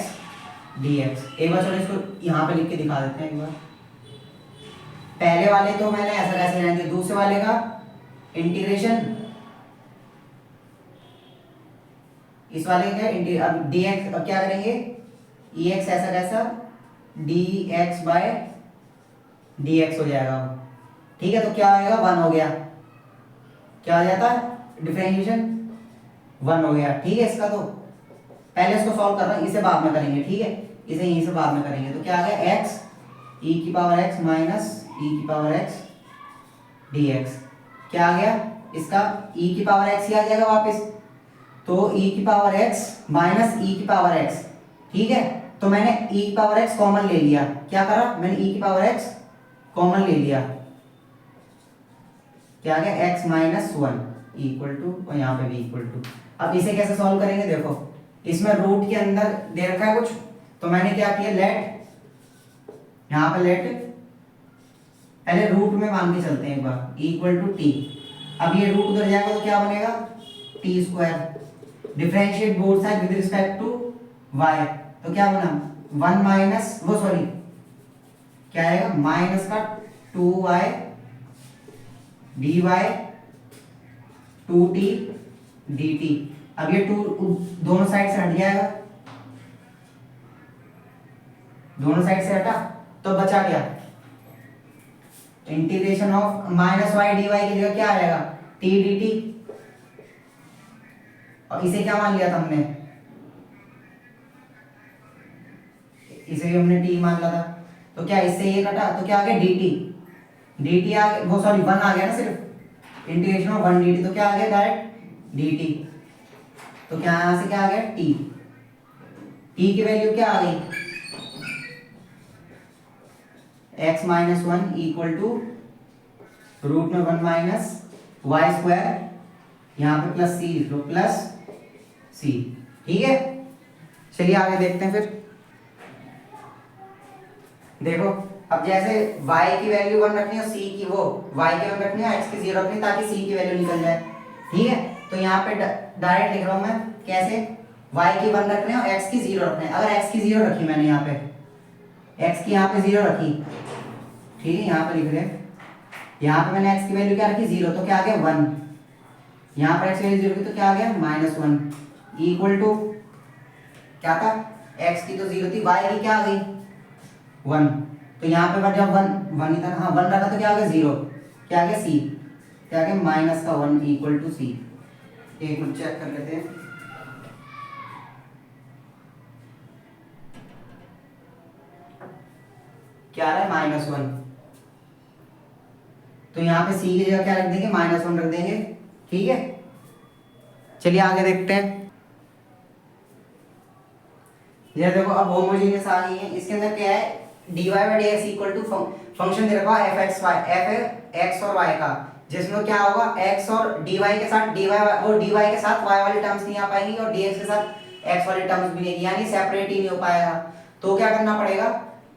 Speaker 1: dx। एक बार चलो इसको यहाँ पे लिख के दिखा देते हैं एक बार। पहले वाले तो मैंने ऐसा कैसे लेना है, दूसरे वाले का इंटीग्रेशन, इस वाले का अब dx, अब क्या करेंगे ex ऐसा कैसा dx बाय dx हो जाएगा। ठीक है, तो क्या आएगा 1 हो गया, क्या हो जाता है डिफरेंशिएशन 1 हो गया। ठीक है, इसका तो पहले इसको सॉल्व कर रहा हूं, इसे बाद में करेंगे। ठीक है, इसे यहीं से बाद में करेंगे। तो क्या आ गया x e की पावर x माइनस e की पावर x dx, क्या आ गया इसका e की पावर x ही आ जाएगा वापस, तो e की पावर x माइनस e की पावर x। ठीक है, तो मैंने e की पावर x कॉमन ले लिया, क्या करा मैंने e की पावर x कॉमन ले लिया, क्या आ गया x माइनस 1 इक्वल टू, और यहाँ पे भी इक्वल टू। अब इसे कैसे सॉल्व करेंगे, देखो इसमें रूट के अंदर दे रखा है कुछ, तो मैंने क्या किया लेट, यहाँ पे लेट पहले रूट में मान के चलते हैं एक बार, इक्वल टू टी। अब ये रूट उधर जाएगा तो क्या बनेगा t square, differentiate both side with respect to y, तो क्या बना 1 माइनस वो सॉरी क्या आएगा माइनस का 2y dy 2t dt। अब ये 2 दोनों साइड से हट जाएगा, दोनों साइड से हटा तो बचा क्या, integration of minus y d y की जगह क्या आएगा टी डी टी, और इसे क्या मान लिया था हमने, इसे भी हमने टी मान लिया था, तो क्या इससे ये कटा तो क्या आ गया डी टी, डी टी आ गया वो सॉरी 1 आ गया ना सिर्फ, इंटीग्रेशन ऑफ 1 डी टी, तो क्या आ गया डायरेक्ट डी टी, तो क्या यहां से क्या आ गया टी, टी की वैल्यू क्या आ गई x minus 1 equal to root में 1 माइनस वाई स्क्वायर, यहाँ पे प्लस सी, तो प्लस सी। ठीक है, चलिए आगे देखते हैं फिर। देखो अब जैसे y की वैल्यू 1 रखनी है, c की वो y की 1 रखनी है, x की 0 रखनी है, ताकि c की वैल्यू निकल जाए। ठीक है, तो यहाँ पे डायरेक्ट लिख रहा हूँ मैं कैसे, y की 1 रखने और x की 0 रखने। अगर x की 0 रखी मैंने यहाँ पे, x की यहाँ पे 0 रखी, ठीक है यहाँ पे लिख रहे हैं, यहाँ पे मैंने x की वैल्यू क्या रखी 0, तो क्या आ गया 1, यहाँ पर x की वैल्यू 0 की तो क्या आ गया माइनस 1 इक्वल टू क्या था x की तो 0 थी, y की क्या आ गई 1, तो यहाँ पे जब 1 ही था, हाँ 1 रखा तो क्या आ गया 0, क्या आ गया c, क्या आ गया माइनस का 1 इक्वल टू c। एक मिनट चेक कर लेते हैं, क्या आ रहा है माइनस 1, तो यहाँ पे c की जगह क्या रख देंगे माइनस 1 रख देंगे। ठीक है, चलिए आगे देखते हैं। ये देखो अब होमोजेनियस आ गई है, इसके अंदर क्या है dy by dx equal to function दे रखा है f x और y का, जिसमें क्या होगा x और dy के साथ dy वो dy के साथ y वाली टर्म्स नहीं आ पाएंगी और dx के साथ x वाली टर्म्स भी नहीं, यानी सेपरेट ही नहीं हो पाएगा। तो क्या करना पड़ेगा,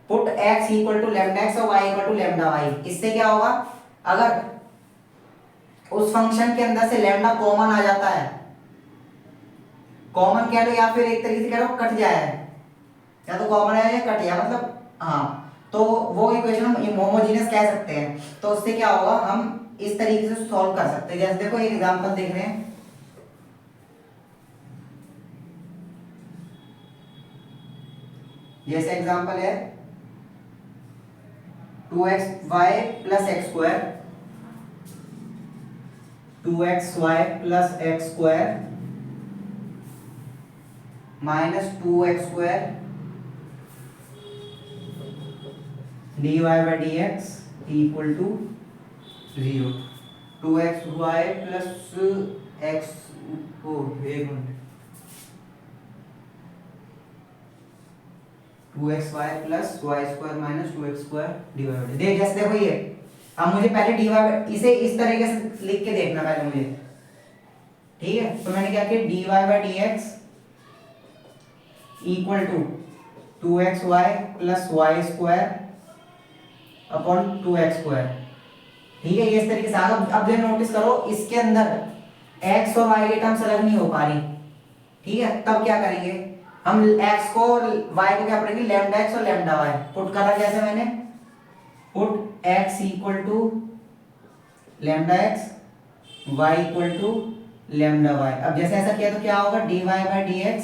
Speaker 1: put x equal to lambda x और y equal to lambda y। इससे क्या होगा, अगर उस फंक्शन के अंदर से लैम्डा कॉमन आ जाता है, कॉमन कह लो या फिर एक तरीके से कह लो कट जाए, या तो कॉमन है या कट जाए, मतलब हाँ, तो वो इक्वेशन हम होमोजेनियस कह सकते हैं। तो उससे क्या होगा, हम इस तरीके से सॉल्व कर सकते हैं। जैसे देखो एक एग्जांपल देख रहे हैं, जैसे एग्जांपल है 2xy plus x square, 2xy plus x square minus 2x square dy by dx equal to 0, 2xy plus x, एक minute 2xy plus y square minus 2x² divide. देख जैसे देखो ये, अब मुझे पहले डिवाइड इसे इस तरीके से लिख के देखना पहले मुझे, ठीक है। तो मैंने क्या किया, dy/dx equal to 2xy plus y square upon 2x²। ठीक है, ये इस तरीके से अब जो नोटिस करो इसके अंदर x और y के टर्म्स अलग नहीं हो पा रही, ठीक है। तब क्या करेंगे हम, x को और y को क्या पढ़ेंगे, लैम्डा x और लैम्डा y। पुट करा जैसे मैंने, put x equal to lambda x, y equal to lambda y। अब जैसे ऐसा किया तो क्या होगा, dy/dx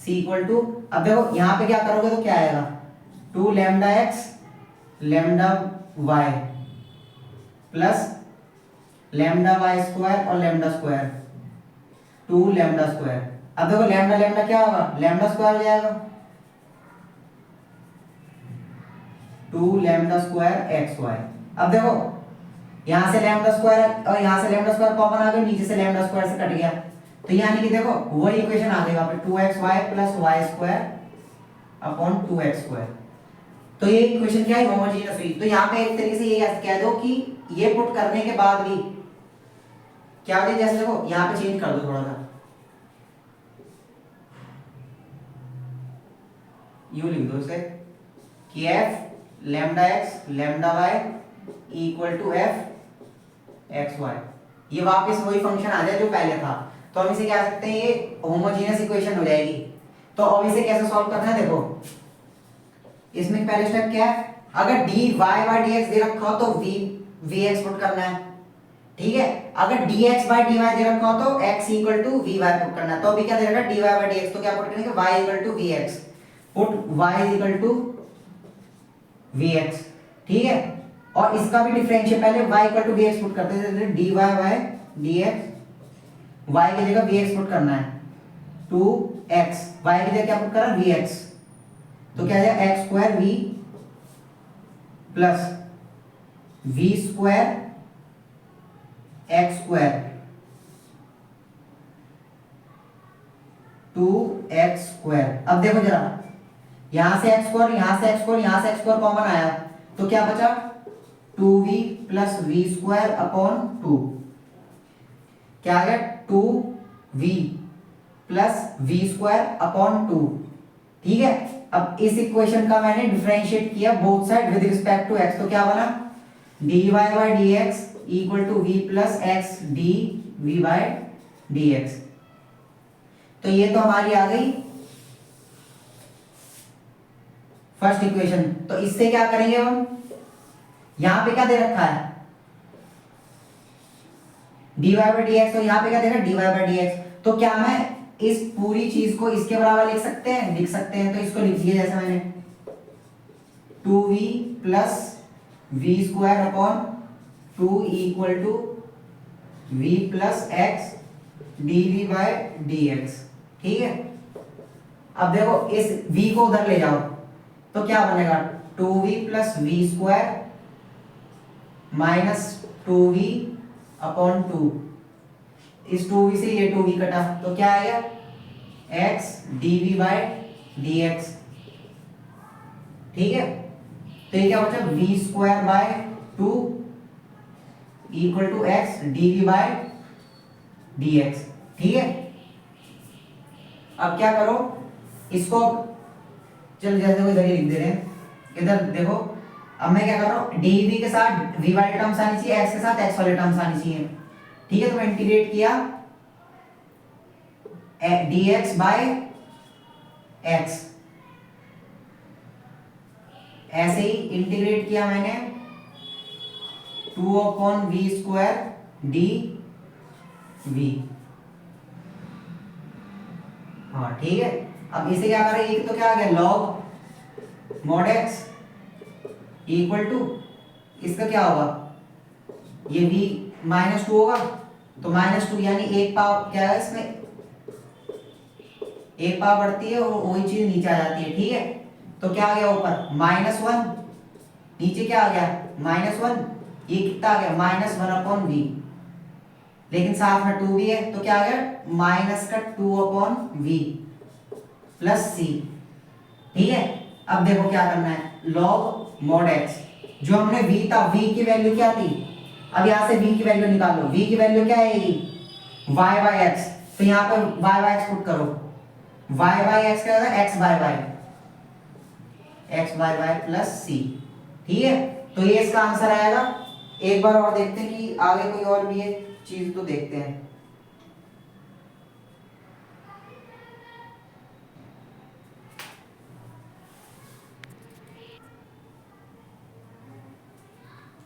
Speaker 1: सी इक्वल टू, अब देखो यहाँ पे क्या करोगे तो क्या आएगा, 2 lambda x lambda y plus lambda y square और लैम्डा स्क्वायर 2 लैम्डा स्क्वायर। अब देखो लैम्डा लैम्डा क्या होगा, लैम्डा स्क्वायर हो जाएगा, 2 लैम्डा स्क्वायर xy। अब देखो यहां से लैम्डा स्क्वायर और यहां से लैम्डा स्क्वायर कॉमन आ गया, नीचे से लैम्डा स्क्वायर से कट गया, तो यानी कि देखो वही इक्वेशन आ गई वहां पे 2xy plus y square upon 2x²। तो ये इक्वेशन क्या है, होमोजेनियस हुई। तो यहाँ पे एक तरीके से ये कह दो कि ये पुट करने के बाद भी क्या होता है, जैसे देखो यहाँ पे चेंज कर दो थोड़ा सा, यूं लिख दो इसे कि f lambda x lambda y equal to f xy। ये वापस वही फंक्शन आ जाए जो पहले था, तो हम इसे क्या सकते हैं, ये होमोजेनियस इक्वेशन हो जाएगी। तो अब इसे कैसे सॉल्व करना है, देखो इसमें पहले स्टेप क्या है, अगर dy/dx दे रखा हो तो vx पुट करना है, ठीक है। अगर dx/dy दे रखा हो तो x equal to vy put करना है। तो अभी क्या दे रखा है, dy/dx, तो क्या पुट करेंगे, y equal to vx, put y equal to vx, ठीक है। और इसका भी डिफरेंशियल पहले y equal to vx put करते हैं, dy/dx y की जगह vx पुट करना है, 2x y की जगह क्या पुट करा, vx, तो क्या जाएगा x² v plus v² x² 2x²। अब देखो जरा, यहां से x² यहां से x² यहां से x² कॉमन आया, तो क्या बचा, 2v प्लस v² अपॉन 2, क्या आ गया 2v प्लस v² अपॉन 2, ठीक है। अब इस इक्वेशन का मैंने डिफरेंशिएट किया both side with respect to x, तो क्या बना, dy/dx equal to v plus x dv/dx। तो ये तो हमारी आ गई फर्स्ट इक्वेशन। तो इससे क्या करेंगे हम, यहां पे क्या दे रखा है, dy/dx, और यहां पे क्या दे रखा है, dy/dx। तो क्या मैं इस पूरी चीज को इसके बराबर लिख सकते हैं, लिख सकते हैं। तो इसको लिख दिया जैसे मैंने 2v plus v² upon 2 equal to v plus x dv/dx, ठीक है। अब देखो इस v को उधर ले जाओ तो क्या बनेगा, 2v plus v² minus 2v upon 2, इस 2v से ये 2v कटा, तो क्या आएगा, x dv/dx, ठीक है। तो ये क्या बचा, v²/2 equal to x dv/dx, ठीक है। अब क्या करो इसको, चल जैसे कोई इधर ही लिख दे रहे हैं, इधर देखो। अब मैं क्या कर रहा हूं, dv के साथ v वाले टर्म्स आनी चाहिए, x के साथ x वाले टर्म्स आनी चाहिए, ठीक है। तो मैं इंटीग्रेट किया dx/x, ऐसे ही इंटीग्रेट किया मैंने 2/v² dv, हाँ ठीक है। अब इसे क्या करें, एक तो क्या आ गया log mod x equal to, इसका क्या होगा, ये v -2 होगा, तो -2 यानी एक पाव क्या है, इसमें एक पाव बढ़ती है और वही चीज नीचे आ जाती है, ठीक है। तो क्या आ गया ऊपर -1, नीचे क्या आ गया -1, ये कितना आ गया -1/v, लेकिन साथ में 2 भी है, तो क्या आ गया -2/v प्लस c, ठीक है। अब देखो क्या करना है, log mod x, जो हमने v था, v की वैल्यू क्या थी, अब यहां से v की वैल्यू निकालो, v की वैल्यू क्या आएगी, y बाई एक्स, तो यहाँ पे y बाई एक्स पुट करो, y बाई एक्स क्या होगा, x by y, x by y plus c। ठीक है, तो ये इसका आंसर आएगा। एक बार और देखते हैं कि आगे कोई और भी है चीज, तो देखते हैं।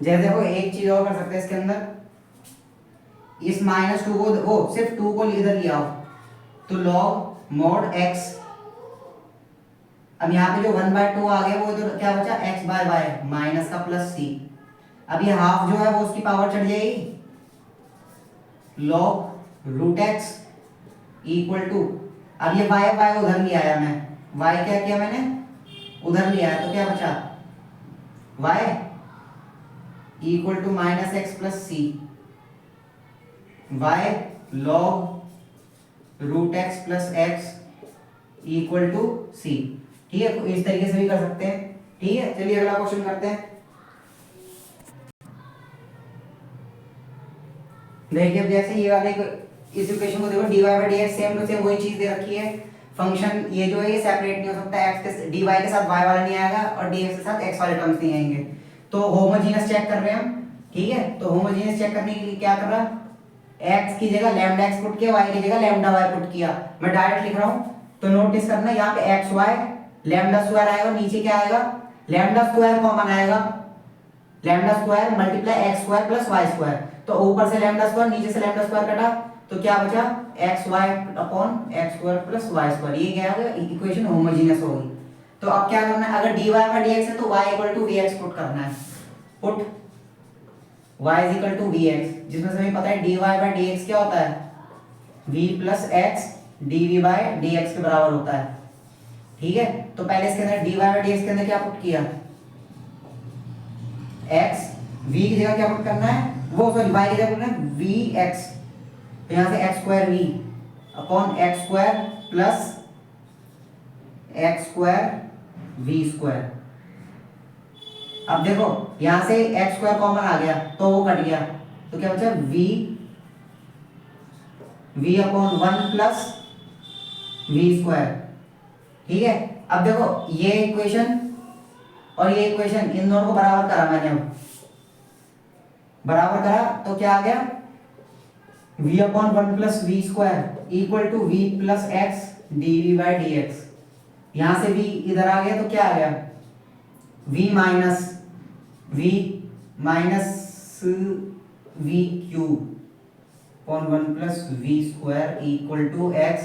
Speaker 1: जैसे देखो एक चीज और कर सकते हैं इसके अंदर, इस -2 को, वो सिर्फ 2 को इधर लिया आओ, तो log mod x, अब यहाँ पे जो 1/2 आ गया वो इधर क्या बचा, x बाय वाई माइनस का प्लस c। अब ये हाफ जो है वो उसकी पावर चढ़ जाएगी, log root x equal to, अब ये y बाय उधर ले आया मैं, y क्या किया मैंने, उधर ले आया, तो क्या बचा, y equal to minus x plus c, y log root x plus x equal to c. ठीक है, तो इस तरीके से भी कर सकते हैं। ठीक है, चलिए अगला क्वेश्चन करते हैं। देखिए अब जैसे ये वाले इस इक्वेशन को देखो, dy by d x same to same वही चीज दे रखी है, फंक्शन ये जो है ये सेपरेट नहीं हो सकता, x के dy के साथ y वाला नहीं आएगा और dx के साथ x वाले टर्म्स नहीं आएंगे, तो होमोजेनियस चेक कर रहे हैं हम। ठीक है, तो होमोजेनियस चेक करने के लिए क्या कर रहा, x की जगह लैम्डा x पुट किया, y की जगह लैम्डा y पुट किया, मैं डायरेक्ट लिख रहा हूं, तो नोटिस करना यहाँ पे x y लैम्डा स्क्वायर आएगा, नीचे क्या आएगा, लैम्डा स्क्वायर कॉमन आएगा, lambda square multiply x square plus y square, तो ऊपर से लैम्डा स्क्वायर नीचे से लैम्डा स्क्वायर कटा, तो क्या बचा, x y upon x square plus y square, ये क्या होगा, इक्वेशन होमोजेनियस होगी। तो अब क्या करना है, अगर dy बाई dx है तो y equal to vx put करना है, put y is equal to vx, जिसमें से हमें पता है dy बाई dx क्या होता है, v plus x dv by dx के बराबर होता है। ठीक है, तो पहले इसके अंदर dy बाई dx के अंदर क्या पुट किया, x, v की जगह क्या पुट करना है, वो सॉरी y की जगह पुट करना है vx, तो यहां से x square v upon x square plus x square v square. अब देखो यहां से एक्स स्क्वायर कॉमन आ गया तो वो कट गया, तो क्या बचा, v v upon 1 plus v square. ठीक है, अब देखो ये इक्वेशन और ये इक्वेशन इन दोनों को बराबर करा मैंने, बराबर करा तो क्या आ गया, v upon 1 plus v square equal to v plus x dv by dx। यहां से v इधर आ गया तो क्या आ गया, v minus v cube upon 1 plus v square equal to x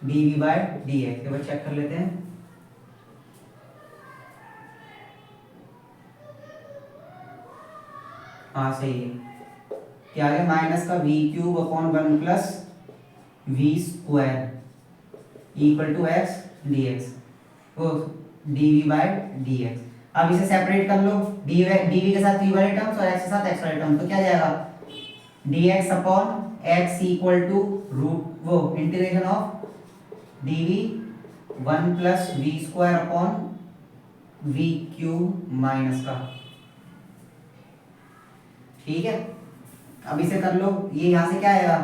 Speaker 1: dv by dx। एक बार चेक कर लेते हैं, हाँ सही है, क्या आ गया, माइनस का v cube upon 1 plus v square equal to x d x, वो d v by d x. अब इसे सेपरेट कर लो, डी वी के साथ वी वाले टर्म्स और एक्स के साथ एक्स वाले टर्म, तो क्या जाएगा, d x upon x equal to root वो integration of d v 1 plus v square upon v cube minus का। ठीक है, अब इसे कर लो, ये यहां से क्या आएगा,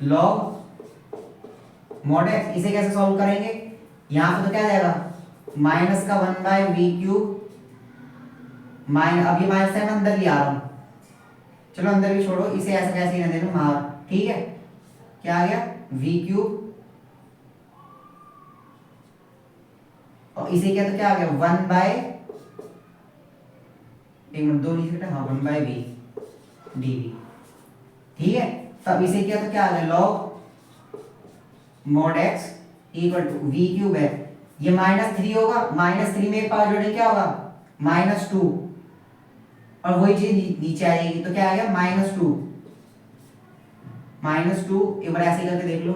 Speaker 1: log mod x, इसे कैसे सॉल्व करेंगे, यहां से तो क्या जाएगा, माइनस का 1 बाई वी क्यूब माइनस, अभी माइनस है मैं अंदर ले आ रहा हूं, चलो अंदर भी छोड़ो, इसे ऐसे कैसे ही रहने दो बाहर। ठीक है, क्या आ गया, वी क्यूब और इसे क्या, तो क्या आ गया, 1 बाय, एक मिनट दो नीचे, हाँ 1 बाय वी डी। ठीक है, तब इसे किया तो क्या आ गया, log mod x equal to v cube है, ये -3 होगा, -3 में एक पावर जोड़े क्या होगा, -2, और वही चीज नीचे आ जाएगी, तो क्या आ गया, -2 एक बार ऐसे करके देख लो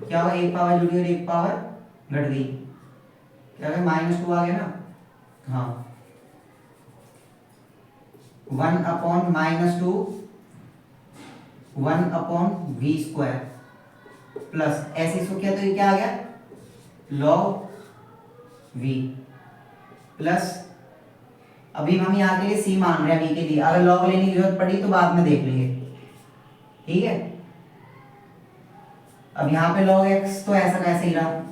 Speaker 1: क्या होगा, एक पावर जुड़ी और एक पावर घट गई, क्या होगा, -2 आ गया ना, हाँ 1 upon -2 1 upon v square plus ऐसे इसको किया तो ये क्या आ गया, log v प्लस, अभी हम यहाँ के लिए c मान रहे हैं v के लिए, अगर log लेने की जरूरत पड़ी तो बाद में देख लेंगे, ठीक है। अब यहाँ पे log x तो ऐसा कैसे ही रहा,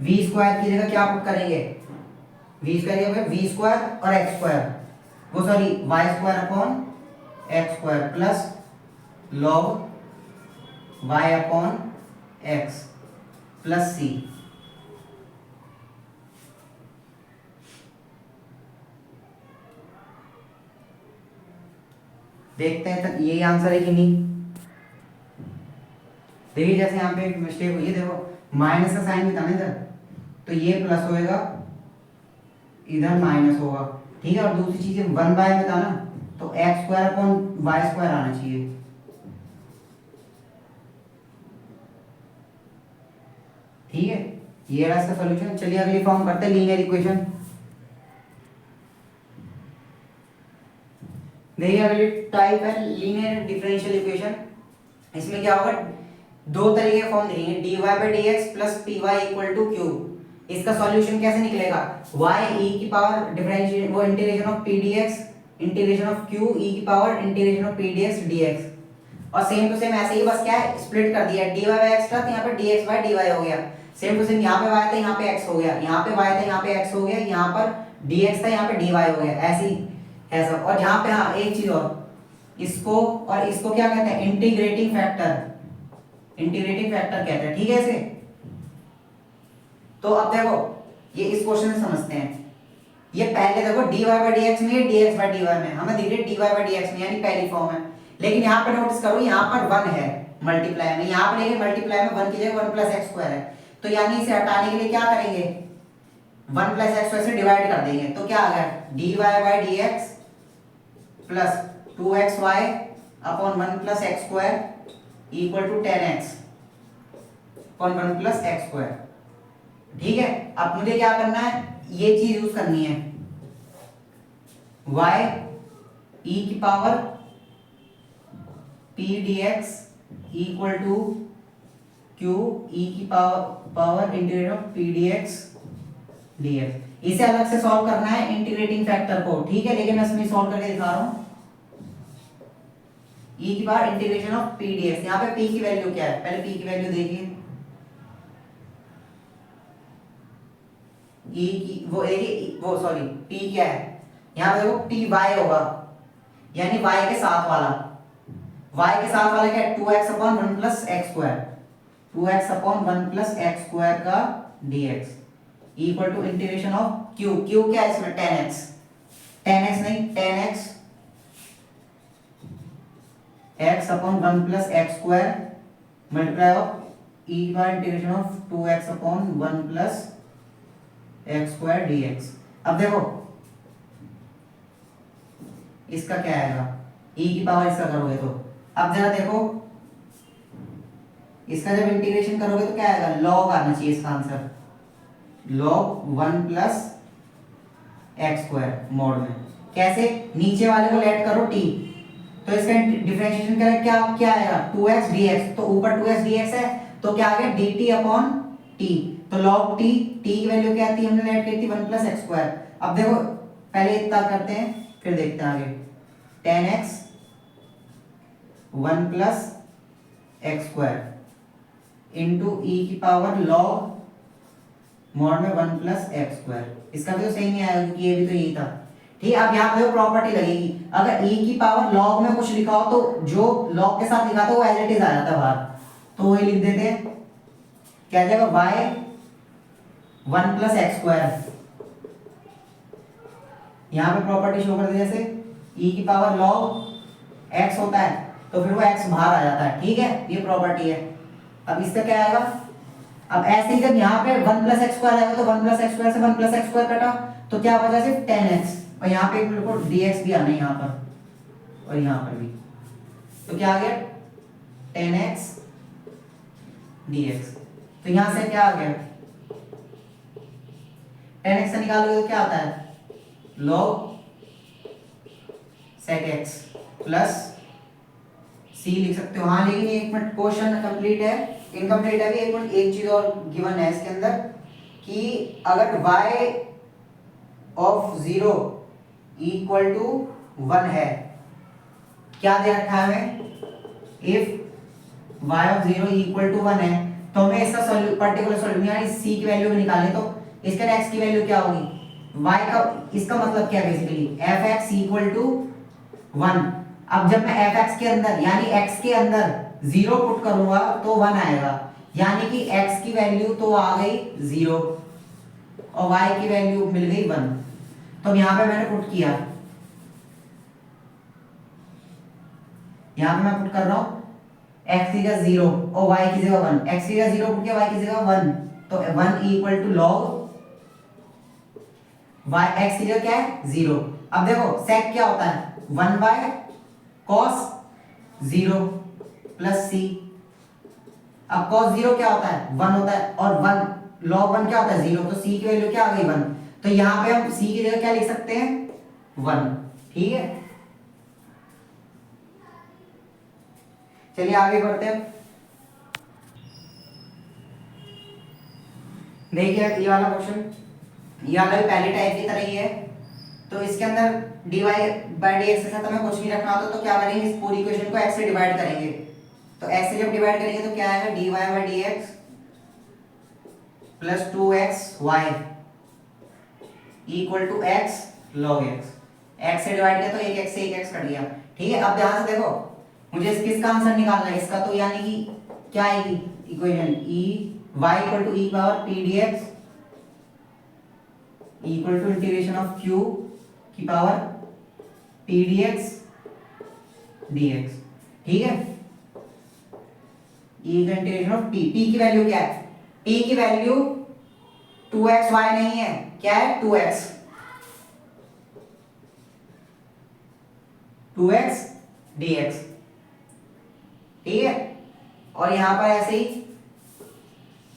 Speaker 1: v स्क्वायर की जगह क्या पुट करेंगे, v स्क्वायर की v स्क्वायर और x स्क्वायर, वो sorry y square upon x square plus log y upon x plus c। देखते हैं तक यही आंसर है कि नहीं। देखिए जैसे यहाँ पे मिस्टेक हुई है, देखो माइनस का साइन भी था ना इधर, तो ये प्लस होएगा, इधर माइनस होगा, ठीक है। और दूसरी चीज 1 बाय में था ना, तो x square upon y square आना चाहिए, ठीक है। ये रहा इसका सॉल्यूशन। चलिए अगली फॉर्म करते हैं, लीनियर इक्वेशन। देखिए अगली टाइप है लीनियर डिफरेंशियल इक्वेशन। इसमें क्या होगा, दो तरीके के फॉर्म देंगे, dy by d x plus p y equal to q. इसका सॉल्यूशन कैसे निकलेगा, y e की पावर डिफरेंशिएट वो integration of p d x integration of q e की power integration of p d x d x. और same to same ऐसे ही बस क्या है, स्प्लिट कर दिया, dy बाई एक्स था तो यहाँ पे dx बाई dy हो गया। सेम टू सेम यहाँ पे y था यहाँ पे x हो गया, यहाँ पे y था यहाँ पे x हो गया, यहाँ पर dx था यहाँ पे dy हो गया, ऐसे ही है सब। और यहाँ पे हाँ एक चीज और, इसको और इसको क्या कहते हैं, इंटीग्रेटिंग फैक्टर, इंटीग्रेटिंग फैक्टर कहते हैं, ठीक है इसे। तो अब देखो ये इस क्वेश्चन से समझते हैं, ये पहले देखो dy बाई dx में, dx बाई dy में, हमें दिख रही dy बाई dx में यानी पहली फॉर्म है। लेकिन यहाँ पर नोटिस करो यहाँ पर 1 है मल्टीप्लाई में, यहाँ पर लेकिन मल्टीप्लाई में 1 की जगह 1 प्लस एक्स स्क्वायर है, तो यानी इसे हटाने के लिए क्या करेंगे, 1 प्लस एक्स स्क्वायर से डिवाइड कर देंगे, तो क्या आ गया dy by dx plus 2xy upon 1 plus x square equal to 10x upon 1 plus x square, ठीक है। अब मुझे क्या करना है, ये चीज यूज करनी है, y e की power p dx equal to q e की power integrate of p dx dx। इसे अलग से सॉल्व करना है इंटीग्रेटिंग फैक्टर को, ठीक है, लेकिन मैं इसमें सॉल्व करके दिखा रहा हूं। e की power integration of p dx, यहाँ पे p की वैल्यू क्या है, पहले p की वैल्यू देखिए, e की वो देखिए वो सॉरी p क्या है, यहाँ पे देखो p y होगा, यानी y के साथ वाला, y के साथ वाला क्या है 2x upon 1 plus x square, 2x upon 1 plus x square का dx equal to integration of q, q क्या है इसमें 10x, 10x नहीं 10x x upon 1 plus x square multiply of e bye integration of 2x upon 1 plus x square dx। अब देखो इसका क्या आएगा, e की पावर इसका करोगे तो, अब जरा देखो इसका जब इंटीग्रेशन करोगे तो क्या आएगा, log आना चाहिए इसका answer, log 1 plus x square mode में। कैसे, नीचे वाले को लेट करो t, तो इसका डिफरेंशिएशन करें क्या क्या आएगा 2x dx, तो ऊपर 2x dx है तो क्या आ गया dt अपॉन t, तो log t, t की वैल्यू क्या आती है, हमने लेट की थी 1 प्लस एक्स स्क्वायर। अब देखो पहले इतना करते हैं फिर देखते हैं आगे, 10x 1 plus x square into e की पावर log मोड में 1 प्लस एक्स स्क्वायर, इसका भी तो सही नहीं आएगा क्योंकि ये भी तो यही था, ठीक है। अब यहाँ पे प्रॉपर्टी लगेगी, अगर e की पावर log में कुछ लिखा हो तो जो log के साथ लिखा था वो एज इट इज आ जाता है बाहर, तो वही लिख देते हैं, क्या जाएगा y 1 प्लस एक्स स्क्वायर, यहाँ पे प्रॉपर्टी शो कर दी जैसे e की पावर log x होता है तो फिर वो x बाहर आ जाता है, ठीक है, ये प्रॉपर्टी है। अब इसका क्या आएगा, अब ऐसे ही जब यहाँ पे 1 प्लस एक्स स्क्वायर आएगा तो 1 प्लस एक्स स्क्वायर से 1 प्लस एक्स स्क्वायर कटा तो क्या बचा सिर्फ 10x, और यहाँ पे बिल्कुल dx भी आना है यहाँ पर और यहाँ पर भी, तो क्या आ गया 10x dx। तो यहाँ से क्या आ गया 10x से निकालोगे तो क्या आता है log sec x plus c लिख सकते हो। हाँ लेकिन एक मिनट क्वेश्चन कंप्लीट है, इनकम्प्लीट है। एक मिनट, एक चीज और गिवन है इसके अंदर कि अगर y ऑफ 0 इक्वल टू 1 है, क्या दे रखा है हमें, if y of 0 equal to 1 है, तो हमें इसका पर्टिकुलर सॉल्यूशन यानी c की वैल्यू निकालनी। तो इसके x की वैल्यू क्या होगी, y का, इसका मतलब क्या है बेसिकली fx इक्वल टू 1। अब जब मैं fx के अंदर यानी x के अंदर 0 पुट करूंगा तो 1 आएगा, यानी कि x की वैल्यू तो आ गई 0 और y की वैल्यू मिल गई 1। तो यहां पे मैंने पुट किया, यहां पे मैं पुट कर रहा हूं x की जगह 0 और y की जगह 1, x की जगह 0 पुट किया, y की जगह 1, तो 1 equal to log y, x की जगह क्या है 0। अब देखो sec क्या होता है 1 बाय cos 0 प्लस c। अब cos 0 क्या होता है 1 होता है और 1 log 1 क्या होता है 0, तो c की वैल्यू क्या आ गई 1। तो यहां पे हम c की जगह क्या लिख सकते हैं 1। ठीक है, चलिए आगे बढ़ते हैं। देखिए ये वाला क्वेश्चन, ये वाला भी पहले टाइप की तरह ही है। तो इसके अंदर dy बाई डी एक्स के साथ हमें कुछ नहीं रखना होता, तो क्या करेंगे इस पूरी इक्वेशन को x से डिवाइड करेंगे। तो x से जब डिवाइड करेंगे तो क्या आएगा dy by d x plus 2xy equal to x log x। x से डिवाइड किया तो एक x से एक x कट गया। ठीक है, अब ध्यान से देखो मुझे किसका आंसर निकालना है, इसका। तो यानी कि क्या आएगी equation e y equal to e power p dx equal to integration of q की पावर p dx dx। ठीक है, e का इंटीग्रेशन ऑफ p, p की वैल्यू क्या है, p की वैल्यू 2xy नहीं है, क्या है 2x, 2x dx। ठीक है, और यहां पर ऐसे ही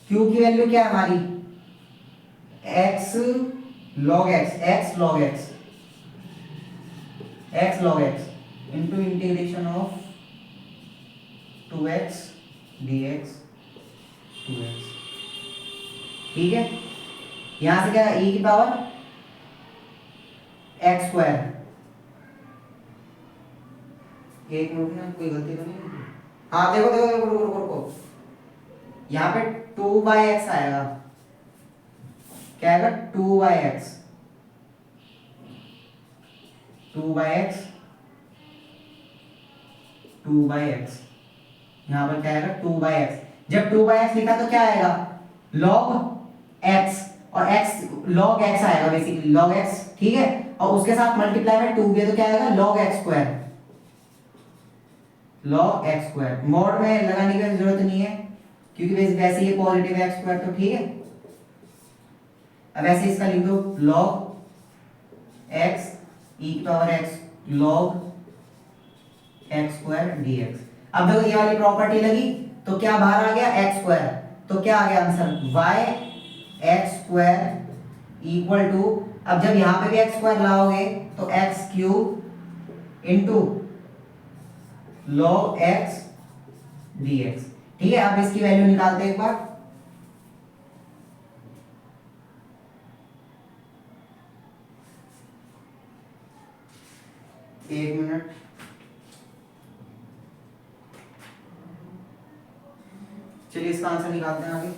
Speaker 1: q की वैल्यू क्या है हमारी x log x, x log x, x log x into integration of 2x dx 2x। ठीक है, यहां से क्या e की पावर x स्क्वायर, एक मिनट में कोई गलती तो नहीं। हाँ देखो देखो देखो रुको रुको रुको, यहाँ पे 2/x आएगा, क्या आएगा 2/x, 2/x 2/x, यहाँ पर क्या आएगा 2/x। जब 2/x लिखा तो क्या आएगा log x, और x log x आएगा बेसिकली log x। ठीक है, और उसके साथ मल्टीप्लाई में 2 भी तो क्या आएगा log x square, log x square. Mod में लगाने की जरूरत नहीं है क्योंकि वैसे ही पॉजिटिव x स्क्वायर, तो ठीक है। अब ऐसे इसका लिख दो log x e की power x log x square dx। अब देखो ये वाली प्रॉपर्टी लगी तो क्या बाहर आ गया x स्क्वायर, तो क्या आ गया answer y x square equal to, अब जब यहां पे भी x स्क्वायर लाओगे तो x cube into log x dx। ठीक है, अब इसकी वैल्यू निकालते हैं एक बार। एक मिनट, चलिए इसका आंसर निकालते हैं आगे।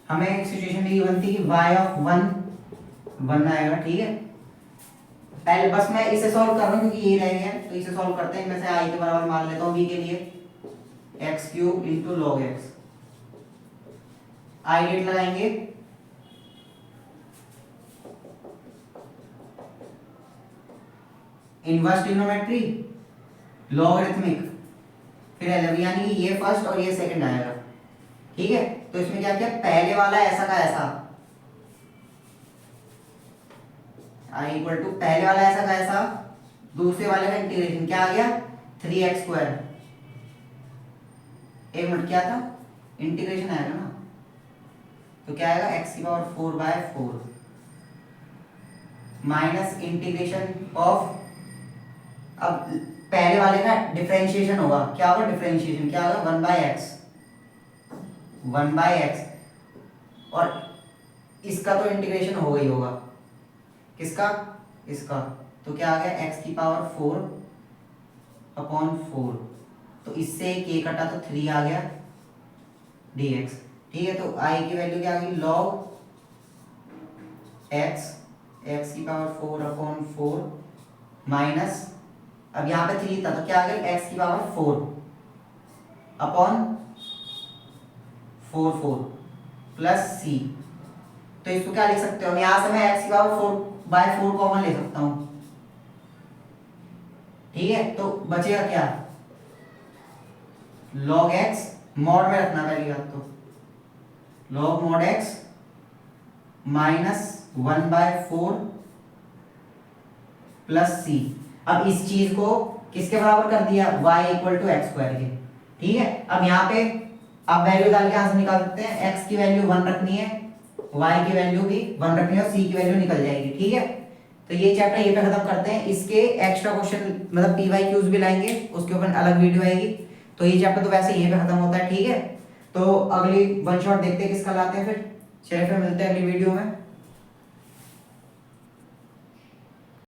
Speaker 1: हमें एक सिचुएशन ये बनती कि y ऑफ 1 आएगा। ठीक है, पहले बस मैं इसे सॉल्व कर रहा हूं क्योंकि ये रह गया, तो इसे सॉल्व करते हैं। मैं से i के बराबर मान लेता हूं v के लिए x cube into log x. आई रेट लगाएंगे, इनवर्स ट्रिग्नोमेट्री लॉगरिथमिक, फिर एलएम, यानी कि ये फर्स्ट और ये सेकंड आएगा। ठीक है, तो इसमें क्या किया पहले वाला ऐसा का ऐसा i इक्वल टू पहले वाला ऐसा का ऐसा, दूसरे वाले का इंटीग्रेशन क्या आ गया 3x स्क्वायर। एक मिनट क्या था इंटीग्रेशन आएगा ना, तो क्या आएगा x की पावर 4/4 माइनस इंटीग्रेशन ऑफ, अब पहले वाले का डिफरेंशिएशन होगा, क्या होगा डिफरेंशिएशन, क्या होगा 1/x, 1/x, और इसका तो इंटीग्रेशन हो गई होगा, किसका, इसका, तो क्या आ गया x की पावर 4/4, तो इससे k कटा तो 3 आ गया dx, ठीक है। तो i की वैल्यू क्या आ गई log x, x की पावर 4/4 माइनस, अब यहाँ पे 3 था तो क्या आ गया x की पावर 4/4 प्लस c, तो इसको क्या लिख सकते हो, यहाँ से मैं x की पावर 4/4 कॉमन ले सकता हूँ, ठीक है। तो बचेगा क्या, log x, मॉड में रखना पहली बात तो, log mod x minus 1/4 plus c। अब इस चीज को किसके बराबर कर दिया, y = x² के, ठीक है। अब यहाँ पे अब वैल्यू डाल के आंसर निकाल सकते हैं, x की वैल्यू 1 रखनी है, y की वैल्यू भी 1 रखनी है और c की वैल्यू निकल जाएगी, ठीक है। तो ये चैप्टर ये पे खत्म करते हैं, इसके एक्स्ट्रा क्वेश्चन मतलब PYQs भी लाएंगे, उसके ऊपर अलग वीडियो आएगी। तो ये चैप्टर तो वैसे यहीं पे खत्म होता है, ठीक है। तो अगली वन शॉट देखते हैं किसका लाते हैं फिर, चलिए फिर मिलते हैं अगली वीडियो में।